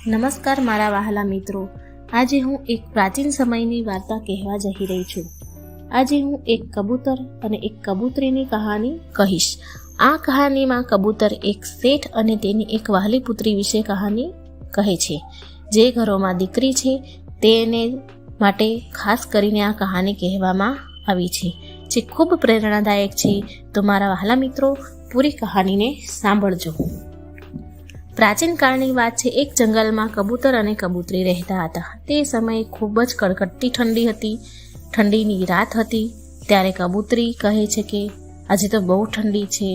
નમસ્કાર મારા વહાલા મિત્રો, આજે હું એક પ્રાચીન સમયની વાર્તા કહેવા જઈ રહી છું. આજે હું એક કબૂતર અને એક કબૂતરીની કહાની કહીશ. આ કહાનીમાં કબૂતર એક શેઠ અને તેની એક વહાલી પુત્રી વિશે કહાની કહે છે. જે ઘરોમાં દીકરી છે તેને માટે ખાસ કરીને આ કહાની કહેવામાં આવી છે, જે ખૂબ પ્રેરણાદાયક છે. તો મારા વહાલા મિત્રો, પૂરી કહાનીને સાંભળજો. પ્રાચીન કાળની વાત છે. એક જંગલમાં કબૂતર અને કબૂતરી રહેતા હતા. તે સમયે ખૂબ જ કડકડતી ઠંડી હતી. ઠંડીની રાત હતી. ત્યારે કબૂતરી કહે છે કે આજે તો બહુ ઠંડી છે,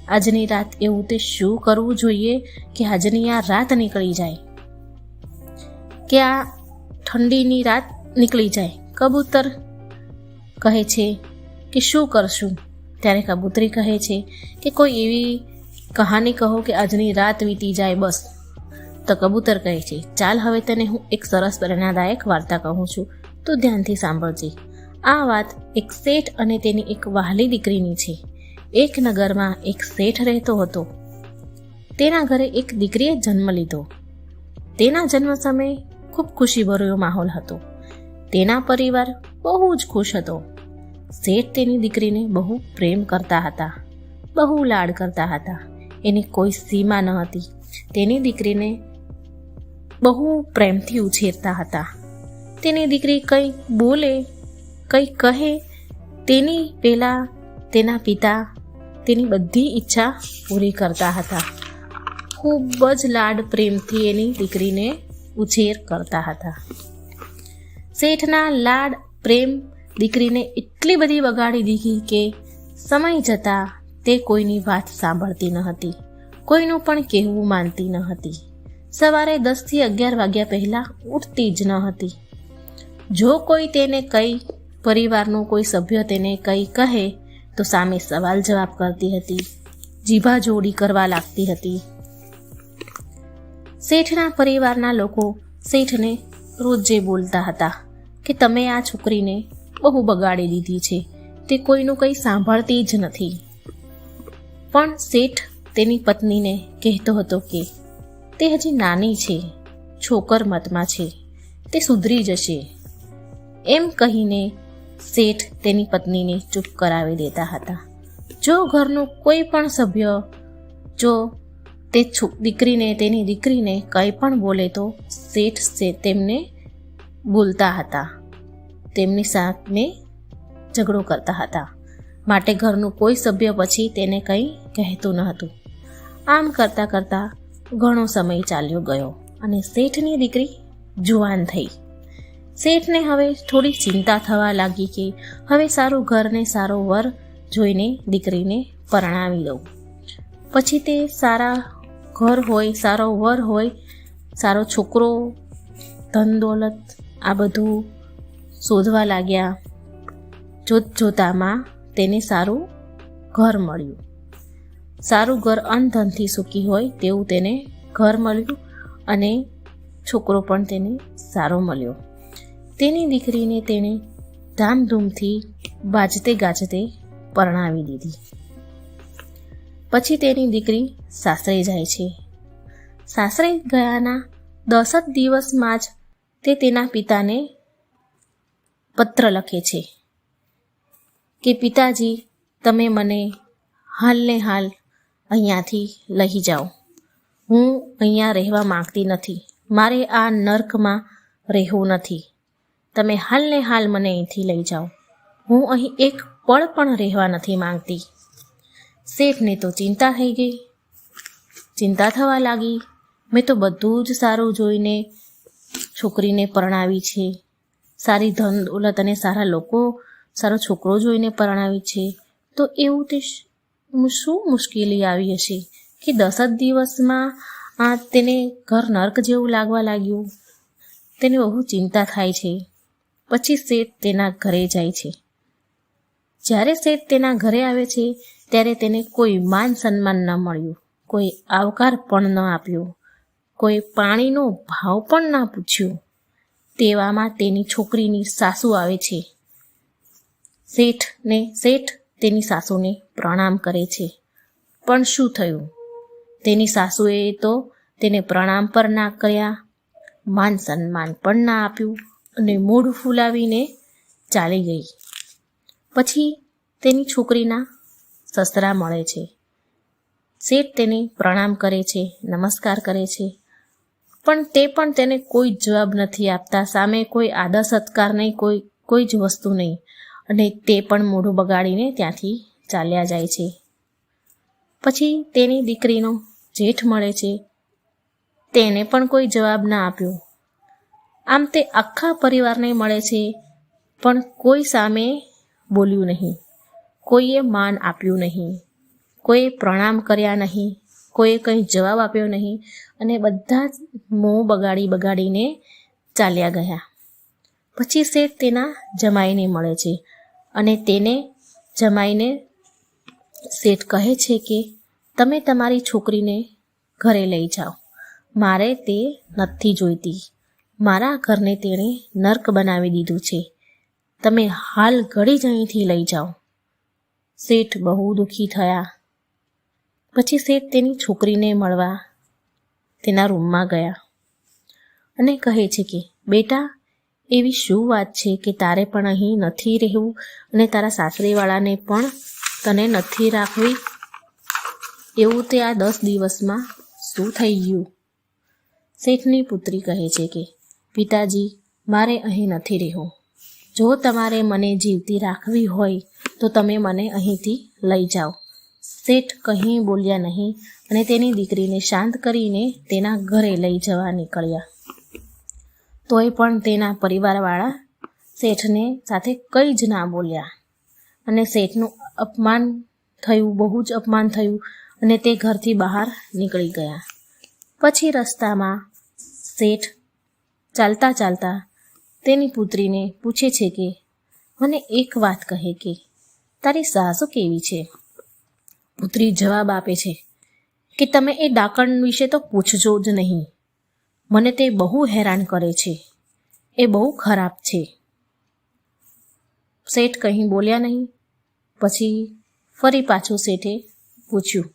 આજની રાત એવું તે શું કરવું જોઈએ કે આજની આ રાત નીકળી જાય, કે આ ઠંડીની રાત નીકળી જાય. કબૂતર કહે છે કે શું કરશું? ત્યારે કબૂતરી કહે છે કે કોઈ એવી કહાની કહો કે આજની રાત વીતી જાય બસ. તો કબૂતર કહે છે, ચાલ હવે તને હું એક સરસ પ્રેરણાદાયક વાર્તા કહું છું, તો ધ્યાનથી સાંભળજે. આ વાત એક શેઠ અને તેની એક વહાલી દીકરીની છે. એક નગરમાં એક શેઠ રહેતો હતો. તેના ઘરે એક દીકરીએ જન્મ લીધો. તેના જન્મ સમયે ખૂબ ખુશીભર્યો માહોલ હતો. તેના પરિવાર બહુ જ ખુશ હતો. શેઠ તેની દીકરીને બહુ પ્રેમ કરતા હતા, બહુ લાડ કરતા હતા. એની કોઈ સીમા ન હતી. તેની દીકરીને બહુ પ્રેમથી ઉછેરતા હતા. તેની દીકરી કંઈ બોલે, કંઈ કહે તેની પહેલાં તેના પિતા તેની બધી ઈચ્છા પૂરી કરતા હતા. ખૂબ જ લાડ પ્રેમથી એની દીકરીને ઉછેર કરતા હતા. શેઠના લાડ પ્રેમ દીકરીને એટલી બધી બગાડી દીધી કે સમય જતાં તે કોઈની વાત સાંભળતી ન હતી, કોઈનું પણ કહેવું માનતી ન હતી. સવારે 10 થી 11 વાગ્યા પહેલાં ઉઠતી જ ન હતી. જો કોઈ તેને કંઈ, પરિવારનું કોઈ સભ્ય તેને કંઈ કહે તો સામે સવાલ જવાબ કરતી હતી, જીભા જોડી કરવા લાગતી હતી. શેઠના પરિવારના લોકો શેઠને રોજે બોલતા હતા કે તમે આ છોકરીને બહુ બગાડી દીધી છે, તે કોઈનું કંઈ સાંભળતી જ નથી. પણ શેઠ તેની પત્નીને કહેતો હતો કે તે હજી નાની છે, છોકર મતમાં છે, તે સુધરી જશે. એમ કહીને શેઠ તેની પત્નીને ચૂપ કરાવી દેતા હતા. જો ઘરનું કોઈ પણ સભ્ય જો તે દીકરીને, તેની દીકરીને કંઈ પણ બોલે તો શેઠ તેમને બોલતા હતા, તેમની સામે ઝઘડો કરતા હતા. માટે ઘરનું કોઈ સભ્ય પછી તેને કંઈ કહેતું ન હતું. આમ કરતાં કરતાં ઘણો સમય ચાલ્યો ગયો અને શેઠની દીકરી જુવાન થઈ. શેઠને હવે થોડી ચિંતા થવા લાગી કે હવે સારું ઘર ને સારો વર જોઈને દીકરીને પરણાવી દઉં. પછી તે સારા ઘર હોય, સારો વર હોય, સારો છોકરો, ધન દોલત આ બધું શોધવા લાગ્યા. જોતજોતામાં તેને સારું ઘર મળ્યું. સારું ઘર, અનધનથી સુખી હોય તેવું તેને ઘર મળ્યું અને છોકરો પણ તેને સારો મળ્યો. તેની દીકરીને તેણે ધામધૂમથી બાજતે ગાજતે પરણાવી દીધી. પછી તેની દીકરી સાસરે જાય છે. સાસરે ગયાના 10 જ દિવસમાં જ તે તેના પિતાને પત્ર લખે છે કે પિતાજી, તમે મને હાલને હાલ અહીંયાથી લઈ જાઓ. હું અહીંયા રહેવા માંગતી નથી. મારે આ નર્કમાં રહેવું નથી. તમે હાલને હાલ મને અહીંથી લઈ જાઓ. હું અહીં એક પળ પણ રહેવા નથી માંગતી. શેઠને તો ચિંતા થઈ ગઈ. ચિંતા થવા લાગી. મેં તો બધું જ સારું જોઈને છોકરીને પરણાવી છે, સારી ધન દોલત અને સારા લોકો, સારો છોકરો જોઈને પરણાવી છે, તો એવું તે શું મુશ્કેલી આવી હશે કે 10 જ દિવસમાં તેને ઘર નર્ક જેવું લાગવા લાગ્યું. તેને બહુ ચિંતા થાય છે. પછી શેઠ તેના ઘરે જાય છે. જ્યારે શેઠ તેના ઘરે આવે છે ત્યારે તેને કોઈ માન સન્માન ન મળ્યું, કોઈ આવકાર પણ ન આપ્યો, કોઈ પાણીનો ભાવ પણ ના પૂછ્યો. તેવામાં તેની છોકરીની સાસુ આવે છે. શેઠ તેની સાસુને પ્રણામ કરે છે. પણ શું થયું? તેની સાસુએ તો તેને પ્રણામ પર ના કર્યા, માન સન્માન પણ ના આપ્યું અને મોઢું ફૂલાવીને ચાલી ગઈ. પછી તેની છોકરીના સસરા મળે છે. શેઠ તેને પ્રણામ કરે છે, નમસ્કાર કરે છે, પણ તેને કોઈ જવાબ નથી આપતા. સામે કોઈ આદર સત્કાર નહીં, કોઈ જ વસ્તુ નહીં, અને તે પણ મોઢું બગાડીને ત્યાંથી ચાલ્યા જાય છે. પછી તેની દીકરીનો જેઠ મળે છે, તેને પણ કોઈ જવાબ ના આપ્યો. આમ તે આખા પરિવારને મળે છે, પણ કોઈ સામે બોલ્યું નહીં, કોઈએ માન આપ્યું નહીં, કોઈએ પ્રણામ કર્યા નહીં, કોઈએ કંઈ જવાબ આપ્યો નહીં, અને બધા જ મોં બગાડીને ચાલ્યા ગયા. પછી શેઠ તેના જમાઈને મળે છે, અને તેને જમાઈને શેઠ કહે છે કે તમે તમારી છોકરીને ઘરે લઈ જાઓ, મારે તે નથી જોઈતી. મારા ઘરને તેણે નર્ક બનાવી દીધું છે, તમે હાલ ઘડી જ અહીંથી લઈ જાઓ. શેઠ બહુ દુઃખી થયા. પછી શેઠ તેની છોકરીને મળવા તેના રૂમમાં ગયા અને કહે છે કે બેટા, એવી શું વાત છે કે તારે પણ અહીં નથી રહેવું અને તારા સાસરીવાળાને પણ તને નથી રાખવી? એવું તે આ 10 દિવસમાં શું થઈ ગયું? શેઠની પુત્રી કહે છે કે પિતાજી, મારે અહીં નથી રહેવું. જો તમારે મને જીવતી રાખવી હોય તો તમે મને અહીંથી લઈ જાઓ. શેઠ કંઈ બોલ્યા નહીં અને તેની દીકરીને શાંત કરીને તેના ઘરે લઈ જવા નીકળ્યા. તોય પણ તેના પરિવારવાળા શેઠને સાથે કંઈ જ ના બોલ્યા અને શેઠનું અપમાન થયું, બહુ જ અપમાન થયું, અને તે ઘરથી બહાર નીકળી ગયા. પછી રસ્તામાં શેઠ ચાલતા ચાલતા તેની પુત્રીને પૂછે છે કે મને એક વાત કહે કે તારી સાસુ કેવી છે? પુત્રી જવાબ આપે છે કે તમે એ ડાકણ વિશે તો પૂછજો જ નહીં, મને તે બહુ હેરાન કરે છે, એ બહુ ખરાબ છે. શેઠ કંઈ બોલ્યા નહીં. પછી ફરી પાછું શેઠે પૂછ્યું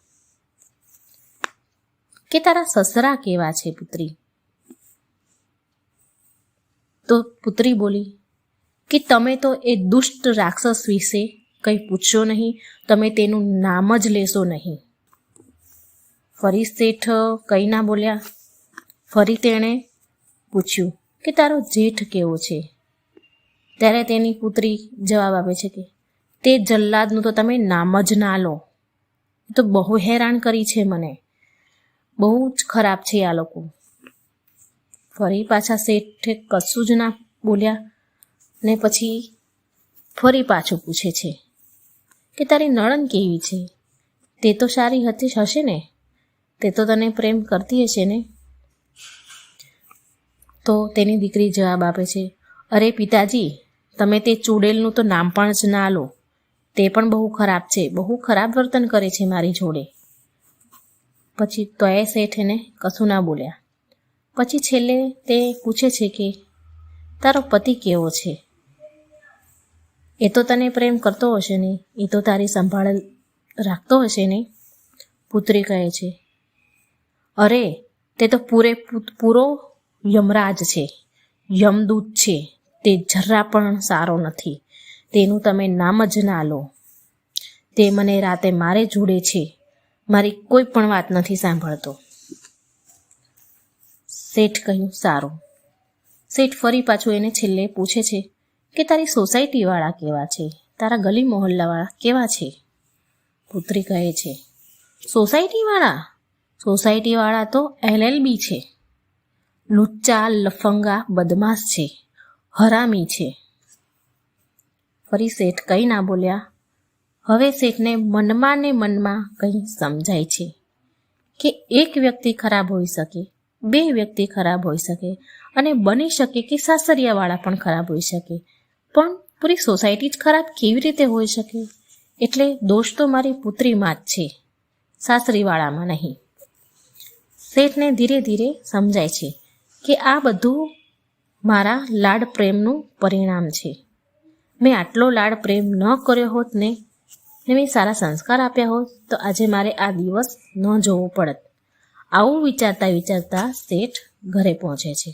કે તારા સસરા કેવા છે પુત્રી? તો પુત્રી બોલી કે તમે તો એ દુષ્ટ રાક્ષસ વિશે કંઈ પૂછશો નહીં, તમે તેનું નામ જ લેશો નહીં. ફરી શેઠ કંઈ ના બોલ્યા. ફરી તેણે પૂછ્યું કે તારો જેઠ કેવો છે? ત્યારે તેની પુત્રી જવાબ આપે છે કે તે જલ્લાદનું તો તમે નામ જ ના લો, તો બહુ હેરાન કરી છે મને, બહુ જ ખરાબ છે આ લોકો. ફરી પાછા શેઠે કશું જ ના બોલ્યા ને પછી ફરી પાછું પૂછે છે કે તારી નણંદ કેવી છે? તે તો સારી હશે ને, તે તો તને પ્રેમ કરતી હશે ને? તો તેની દીકરી જવાબ આપે છે, અરે પિતાજી, તમે તે ચૂડેલનું તો નામ પણ જ ના લો, તે પણ બહુ ખરાબ છે, બહુ ખરાબ વર્તન કરે છે મારી જોડે. પછી તોય શેઠ એને કશું ના બોલ્યા. પછી છેલ્લે તે પૂછે છે કે તારો પતિ કેવો છે? એ તો તને પ્રેમ કરતો હશે ને, એ તો તારી સંભાળ રાખતો હશે ને? પુત્રી કહે છે, અરે તે તો પૂરો યમરાજ છે, યમદૂત છે, તે જરા પણ સારો નથી, તેનું તમે નામ જ ના લો. તે મને રાતે મારે જોડે છે, મારી કોઈ પણ વાત નથી સાંભળતો. શેઠ કહ્યું સારું. શેઠ ફરી પાછું એને છેલ્લે પૂછે છે કે તારી સોસાયટીવાળા કેવા છે, તારા ગલી મોહલ્લાવાળા કેવા છે? પુત્રી કહે છે, સોસાયટીવાળા તો LLB છે, લુચ્ચા, લફંગા, બદમાશ છે, હરામી છે. ફરી શેઠ કંઈ ના બોલ્યા. હવે શેઠને મનમાં ને મનમાં કંઈ સમજાય છે કે એક વ્યક્તિ ખરાબ હોઈ શકે, 2 વ્યક્તિ ખરાબ હોઈ શકે, અને બની શકે કે સાસરિયાવાળા પણ ખરાબ હોઈ શકે, પણ પૂરી સોસાયટી જ ખરાબ કેવી રીતે હોઈ શકે? એટલે દોષ તો મારી પુત્રીમાં જ છે, સાસરીવાળામાં નહીં. શેઠને ધીરે ધીરે સમજાય છે કે આ બધું મારા લાડ પ્રેમનું પરિણામ છે. મેં આટલો લાડ પ્રેમ ન કર્યો હોત ને મેં સારા સંસ્કાર આપ્યા હોત તો આજે મારે આ દિવસ ન જોવો પડત. આવું વિચારતા વિચારતા શેઠ ઘરે પહોંચે છે.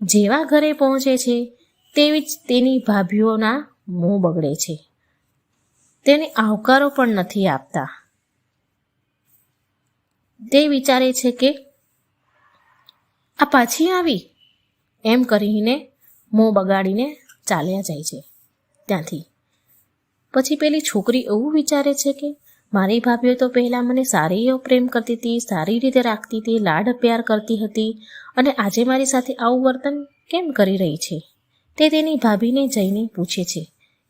જેવા ઘરે પહોંચે છે તેવી જ તેની ભાભીઓના મોં બગડે છે. તેને આવકારો પણ નથી આપતા. તે વિચારે છે કે આ પાછી આવી એમ કરીને મોં બગાડીને ચાલ્યા જાય છે ત્યાંથી. પછી પેલી છોકરી એવું વિચારે છે કે મારી ભાભીઓ તો પહેલાં મને સારી એવો પ્રેમ કરતી હતી, સારી રીતે રાખતી હતી, લાડ પ્યાર કરતી હતી, અને આજે મારી સાથે આવું વર્તન કેમ કરી રહી છે? તે તેની ભાભીને જઈને પૂછે છે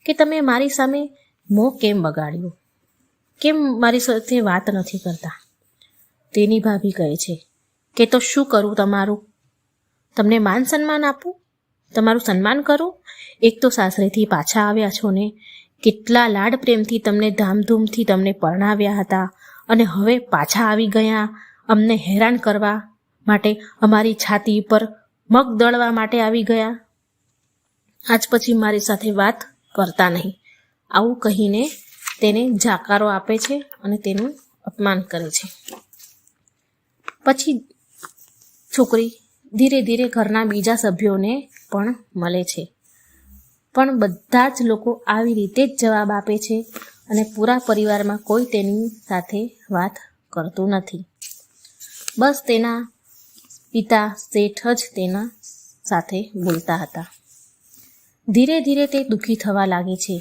કે તમે મારી સામે મોં કેમ બગાડ્યું? કેમ મારી સાથે વાત નથી કરતા? તેની ભાભી કહે છે કે તો શું કરું તમારું? તમને માન સન્માન આપું? તમારું સન્માન કરું? એક તો સાસરેથી પાછા આવ્યા છો ને, કેટલા લાડ પ્રેમથી તમને ધામધૂમથી તમને પરણાવ્યા હતા, અને હવે પાછા આવી ગયા અમને હેરાન કરવા માટે, અમારી છાતી પર મગ દળવા માટે આવી ગયા. આજ પછી મારી સાથે વાત કરતા નહીં. આવું કહીને તેને જાકારો આપે છે અને તેનું અપમાન કરે છે. પછી છોકરી ધીરે ધીરે ઘરના બીજા સભ્યોને પણ મળે છે, પણ બધા જ લોકો આવી રીતે જ જવાબ આપે છે અને પૂરા પરિવારમાં કોઈ તેની સાથે વાત કરતું નથી. બસ તેના પિતા શેઠ જ તેના સાથે બોલતા હતા. ધીરે ધીરે તે દુઃખી થવા લાગે છે.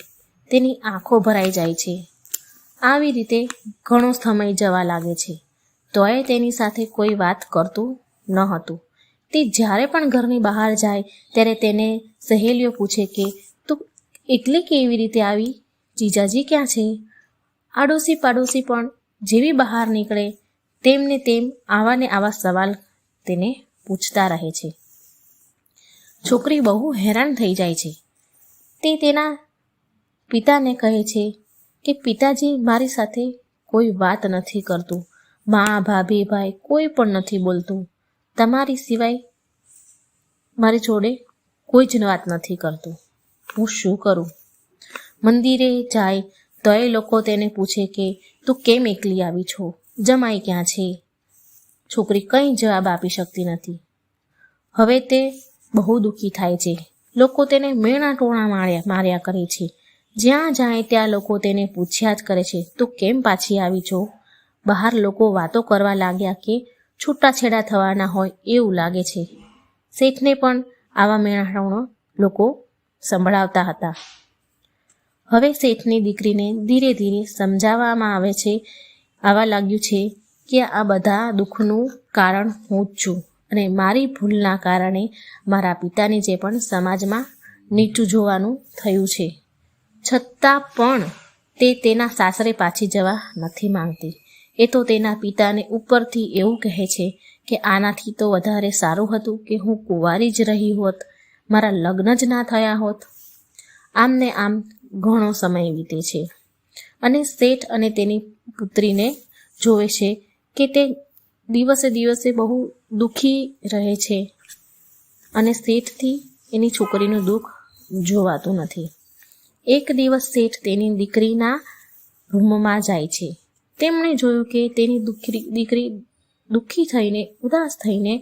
તેની આંખો ભરાઈ જાય છે. આવી રીતે ઘણો સમય જવા લાગે છે, તોય તેની સાથે કોઈ વાત કરતું ન હતું. તે જ્યારે પણ ઘરની બહાર જાય ત્યારે તેને સહેલીઓ પૂછે કે તું એકલી કેવી રીતે આવી? જીજાજી ક્યાં છે? આડોશી પાડોશી પણ જેવી બહાર નીકળે તેમને તેમ આવા ને આવા સવાલ તેને પૂછતા રહે છે. છોકરી બહુ હેરાન થઈ જાય છે. તે તેના પિતાને કહે છે કે પિતાજી મારી સાથે કોઈ વાત નથી કરતું, મા ભાભી ભાઈ કોઈ પણ નથી બોલતું, તમારી સિવાય મારી જોડે કોઈ જ વાત નથી કરતું. હું શું કરું? મંદિરે જાય તો એ લોકો તેને પૂછે કે તું કેમ એકલી આવી છો? જમાઈ ક્યાં છે? છોકરી કંઈ જવાબ આપી શકતી નથી. હવે તે બહુ દુઃખી થાય છે. લોકો તેને મેણા ટોણા માર્યા કરે છે. જ્યાં જાય ત્યાં લોકો તેને પૂછ્યા જ કરે છે તું કેમ પાછી આવી છો? બહાર લોકો વાતો કરવા લાગ્યા કે છૂટાછેડા થવાના હોય એવું લાગે છે. શેઠને પણ આવા મેણાટોણા લોકો સંભળાવતા હતા. હવે શેઠની દીકરીને ધીરે ધીરે સમજાવવામાં આવવા લાગ્યું છે કે આ બધા દુઃખનું કારણ હું જ છું, અને મારી ભૂલના કારણે મારા પિતાને જે પણ સમાજમાં નીચું જોવાનું થયું છે. છતાં પણ તે તેના સાસરે પાછી જવા નથી માંગતી. એ તો તેના પિતાને ઉપરથી એવું કહે છે કે આનાથી તો વધારે સારું હતું કે હું કુંવારી જ રહી હોત, મારા લગ્ન જ ના થયા હોત. આમ ને આમ ઘણો સમય વીતે છે અને શેઠ અને તેની પુત્રીને જોવે છે કે તે દિવસે દિવસે બહુ દુઃખી રહે છે અને શેઠથી એની છોકરીનું દુઃખ જોવાતું નથી. એક દિવસ શેઠ તેની દીકરીના રૂમમાં જાય છે. તેમણે જોયું કે તેની દીકરી દુઃખી થઈને ઉદાસ થઈને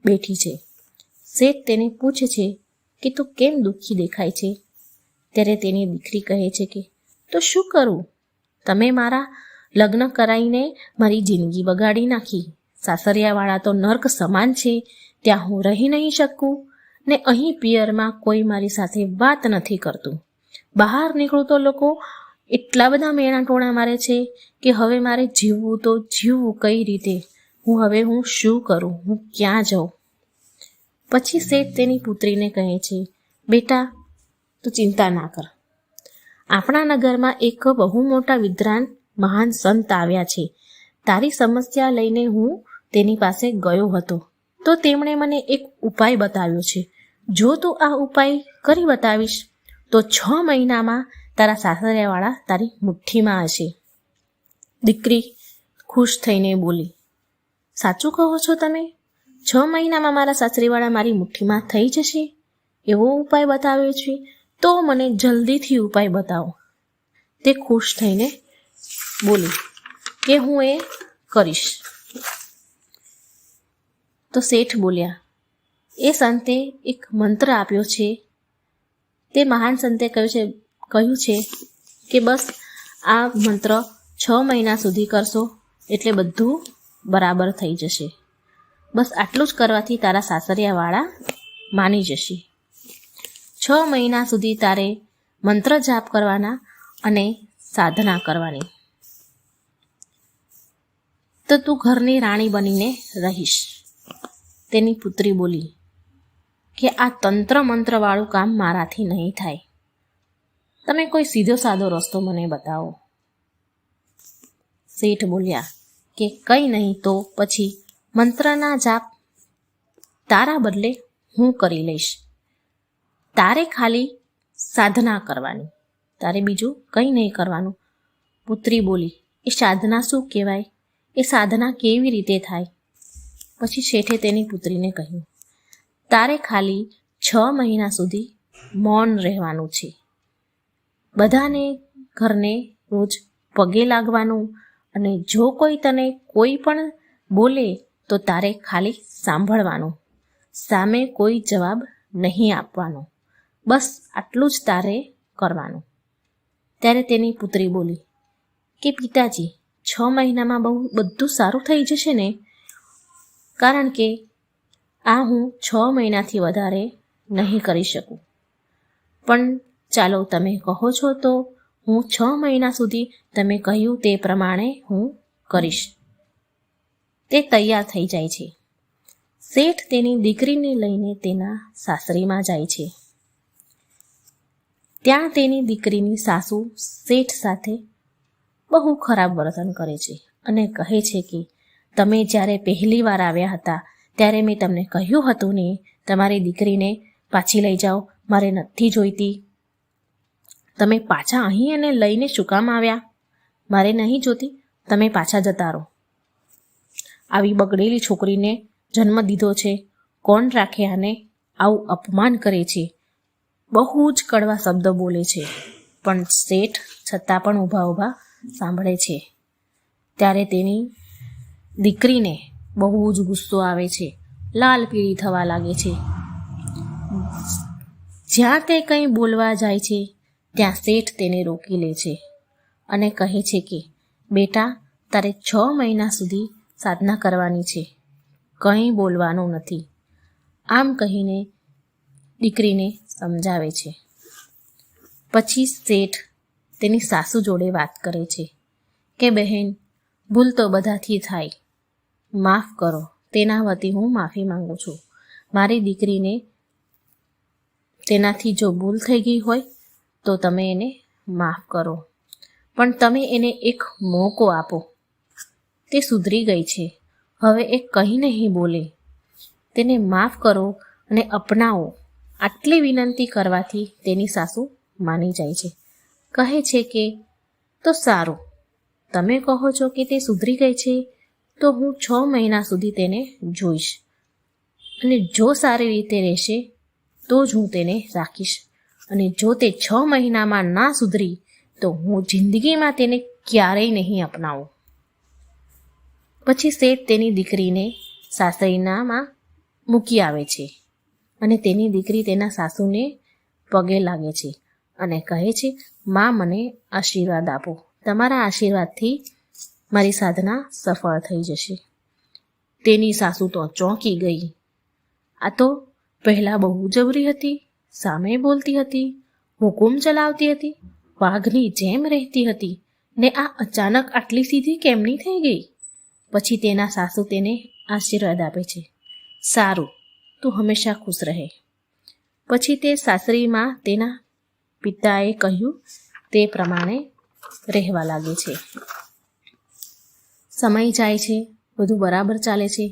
બેઠી છે. શેઠ તેને પૂછે છે કે તું કેમ દુઃખી દેખાય છે? ત્યારે તેની દીકરી કહે છે કે તો શું કરું? તમે મારા લગ્ન કરાવીને મારી જિંદગી બગાડી નાખી. સાસરિયાવાળા તો નર્ક સમાન છે, ત્યાં હું રહી નહીં શકું, ને અહીં પિયરમાં કોઈ મારી સાથે વાત નથી કરતું. બહાર નીકળું તો લોકો એટલા બધા મેણા ટોણા મારે છે કે હવે મારે જીવવું તો જીવવું કઈ રીતે? હું શું કરું? હું ક્યાં જાઉં? પછી શેઠ તેની પુત્રીને કહે છે બેટા તું ચિંતા ના કર. આપણા નગરમાં એક બહુ મોટા વિદ્વાન મહાન સંત આવ્યા છે. તારી સમસ્યા લઈને હું તેની પાસે ગયો હતો તો તેમણે મને એક ઉપાય બતાવ્યો છે. જો તું આ ઉપાય કરી બતાવીશ તો 6 મહિનામાં તારા સાસરિયાવાળા તારી મુઠ્ઠીમાં હશે. દીકરી ખુશ થઈને બોલી, સાચું કહો છો તમે? 6 મહિનામાં મારા સાસરીવાળા મારી મુઠ્ઠીમાં થઈ જશે? એવો ઉપાય બતાવ્યો છે? તો મને જલ્દીથી ઉપાય બતાવો. તે ખુશ થઈને બોલી કે હું એ કરીશ. તો શેઠ બોલ્યા એ સંતે એક મંત્ર આપ્યો છે. તે મહાન સંતે કહ્યું છે કે બસ આ મંત્ર 6 મહિના સુધી કરશો એટલે બધું બરાબર થઈ જશે. બસ આટલું જ કરવાથી તારા સાસરિયાવાળા માની જશે. 6 મહિના સુધી તારે મંત્ર જાપ કરવાના અને સાધના કરવાની. તો તું ઘરની રાણી બનીને રહીશ. તેની પુત્રી બોલી કે આ તંત્ર મંત્રવાળું કામ મારાથી નહીં થાય. તમે કોઈ સીધો સાદો રસ્તો મને બતાવો. શેઠ બોલ્યા કે કંઈ નહીં તો પછી મંત્રના જાપ તારા બદલે હું કરી લઈશ. તારે ખાલી સાધના કરવાની, તારે બીજું કંઈ નહીં કરવાનું. પુત્રી બોલી એ સાધના શું કહેવાય? એ સાધના કેવી રીતે થાય? પછી શેઠે તેની પુત્રીને કહ્યું તારે ખાલી 6 મહિના સુધી મૌન રહેવાનું છે. બધાને ઘરને રોજ પગે લાગવાનું અને જો કોઈ તને કોઈ પણ બોલે તો તારે ખાલી સાંભળવાનું, સામે કોઈ જવાબ નહીં આપવાનો. બસ આટલું જ તારે કરવાનું. ત્યારે તેની પુત્રી બોલી કે પિતાજી 6 મહિનામાં બધું સારું થઈ જશે ને? કારણ કે આ હું 6 મહિનાથી વધારે નહીં કરી શકું. પણ ચાલો તમે કહો છો તો હું 6 મહિના સુધી તમે કહ્યું તે પ્રમાણે હું કરીશ. તે તૈયાર થઈ જાય છે. શેઠ તેની દીકરીને લઈને તેના સાસરીમાં જાય છે. ત્યાં તેની દીકરીની સાસુ શેઠ સાથે બહુ ખરાબ વર્તન કરે છે અને કહે છે કે તમે જ્યારે પહેલી વાર આવ્યા હતા ત્યારે મેં તમને કહ્યું હતું ને તમારી દીકરીને પાછી લઈ જાઓ, મારે નથી જોઈતી. તમે પાછા અહીં એને લઈને શું કામ આવ્યા? મારે નહીં જોતી, તમે પાછા જતા રહો. આવી બગડેલી છોકરીને જન્મ દીધો છે, કોણ રાખે આને? આવું અપમાન કરે છે. બહુ જ કડવા શબ્દો બોલે છે. પણ શેઠ છતાં પણ ઊભા સાંભળે છે. ત્યારે તેની દીકરીને બહુ જ ગુસ્સો આવે છે, લાલ પીળી થવા લાગે છે. જ્યાં તે કંઈ બોલવા જાય છે ત્યાં શેઠ તેને રોકી લે છે અને કહે છે કે બેટા તારે 6 મહિના સુધી સાધના કરવાની છે, કંઈ બોલવાનું નથી. આમ કહીને દીકરીને સમજાવે છે. પછી શેઠ તેની સાસુ જોડે વાત કરે છે કે બહેન ભૂલ તો બધાથી થાય, માફ કરો. તેના વતી હું માફી માંગુ છું. મારી દીકરીને તેનાથી જો ભૂલ થઈ ગઈ હોય તો તમે એને માફ કરો, પણ તમે એને એક મોકો આપો. તે સુધરી ગઈ છે, હવે એ કંઈ નહીં બોલે. તેને માફ કરો અને અપનાવો. આટલી વિનંતી કરવાથી તેની સાસુ માની જાય છે. કહે છે કે તો સારું, તમે કહો છો કે તે સુધરી ગઈ છે તો હું 6 મહિના સુધી તેને જોઈશ અને જો સારી રીતે રહેશે તો જ હું તેને રાખીશ, અને જો તે 6 મહિનામાં ના સુધરી તો હું જિંદગીમાં તેને ક્યારેય નહીં અપનાવું. પછી શેઠ તેની દીકરીને સાસરીનામાં મૂકી આવે છે અને તેની દીકરી તેના સાસુને પગે લાગે છે અને કહે છે માં મને આશીર્વાદ આપો, તમારા આશીર્વાદથી મારી સાધના સફળ થઈ જશે. તેની સાસુ તો ચોંકી ગઈ. આ તો પહેલાં બહુ જબરી હતી, સામે બોલતી હતી, હુકુમ ચલાવતી હતી, વાઘની જેમ રહેતી હતી ને આ અચાનક આટલી સીધી કેમની થઈ ગઈ? પછી તેના સાસુ તેને આશીર્વાદ આપે છે, સારું, તું હંમેશા ખુશ રહે. પછી તે સાસરીમાં તેના પિતાએ કહ્યું તે પ્રમાણે રહેવા લાગે છે. સમય જાય છે, બધું બરાબર ચાલે છે.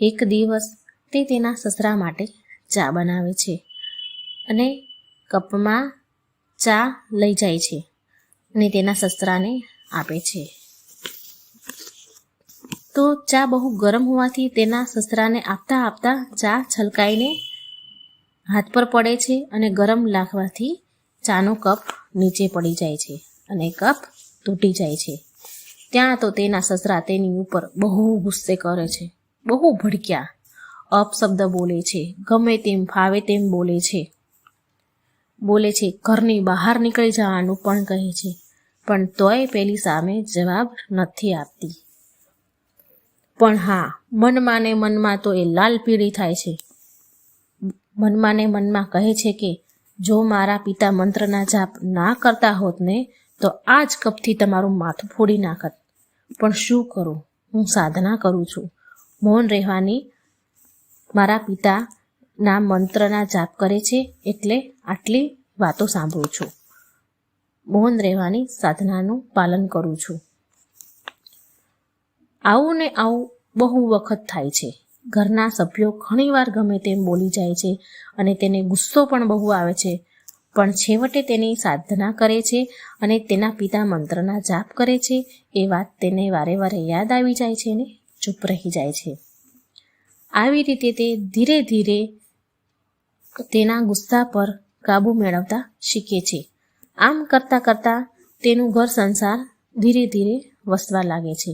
એક દિવસ તે તેના સસરા માટે ચા બનાવે છે અને કપમાં ચા લઈ જાય છે અને તેના સસરાને આપે છે. તો ચા બહુ ગરમ હોવાથી તેના સસરાને આપતા આપતા ચા છલકાઈને હાથ પર પડે છે અને ગરમ લાગવાથી ચાનો કપ નીચે પડી જાય છે અને કપ તૂટી જાય છે. ત્યાં તો તેના સસરા તેની ઉપર બહુ ગુસ્સે કરે છે, બહુ ભડક્યા. અપશબ્દ બોલે છે, ગમે તેમ ફાવે તેમ બોલે છે, ઘરની બહાર નીકળી જવાનું પણ કહે છે, પણ તોય પેલી સામે જવાબ નથી આપતી. પણ હા, મનમાં ને મનમાં તો એ લાલ પીળી થાય છે. મનમાં ને મનમાં કહે છે કે જો મારા પિતા મંત્રના જાપ ના કરતા હોત ને તો આ જ કપથી તમારું માથું ફોડી નાખત. પણ શું કરું, હું સાધના કરું છું. મૌન રહેવાની મારા પિતાના મંત્રના જાપ કરે છે એટલે આટલી વાતો સાંભળું છું. મૌન રહેવાની સાધનાનું પાલન કરું છું. આવું ને આવું બહુ વખત થાય છે. ઘરના સભ્યો ઘણીવાર ગમે તેમ બોલી જાય છે અને તેને ગુસ્સો પણ બહુ આવે છે, પણ છેવટે તેની સાધના કરે છે અને તેના પિતા મંત્રના જાપ કરે છે. એ વાત તેને વારે વારે યાદ આવી જાય છે ને ચૂપ રહી જાય છે. આવી રીતે તે ધીરે ધીરે તેના ગુસ્સા પર કાબૂ મેળવતા શીખે છે. આમ કરતાં કરતાં તેનું ઘર સંસાર ધીરે ધીરે વસવા લાગે છે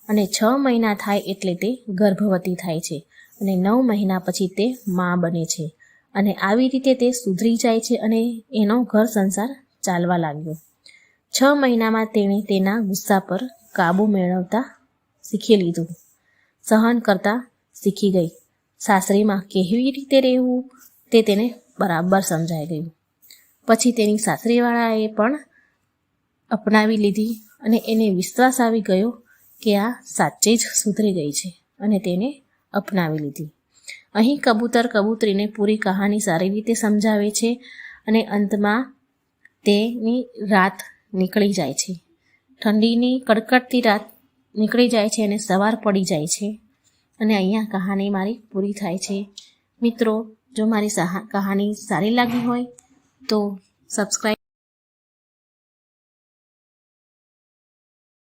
અને 6 મહિના થાય એટલે તે ગર્ભવતી થાય છે અને 9 મહિના પછી તે માં બને છે અને આવી રીતે તે સુધરી જાય છે અને એનો ઘર સંસાર ચાલવા લાગ્યો. 6 મહિનામાં તેણે તેના ગુસ્સા પર કાબૂ મેળવતા શીખી લીધું, સહન કરતા શીખી ગઈ. સાસરીમાં કેવી રીતે રહેવું તે તેને બરાબર સમજાઈ ગયું. પછી તેની સાસરીવાળાએ પણ અપનાવી લીધી અને એને વિશ્વાસ આવી ગયો કે આ સાચે જ સુધરી ગઈ છે અને તેને અપનાવી લીધી. અહીં કબૂતર કબૂતરીને પૂરી કહાની સારી રીતે સમજાવે છે અને અંતમાં તેની રાત નીકળી જાય છે. ઠંડીની કડકડતી રાત નીકળી જાય છે અને સવાર પડી જાય છે અને અહીંયા કહાની મારી પૂરી થાય છે. મિત્રો, જો મારી કહાની સારી લાગી હોય તો સબસ્ક્રાઈબ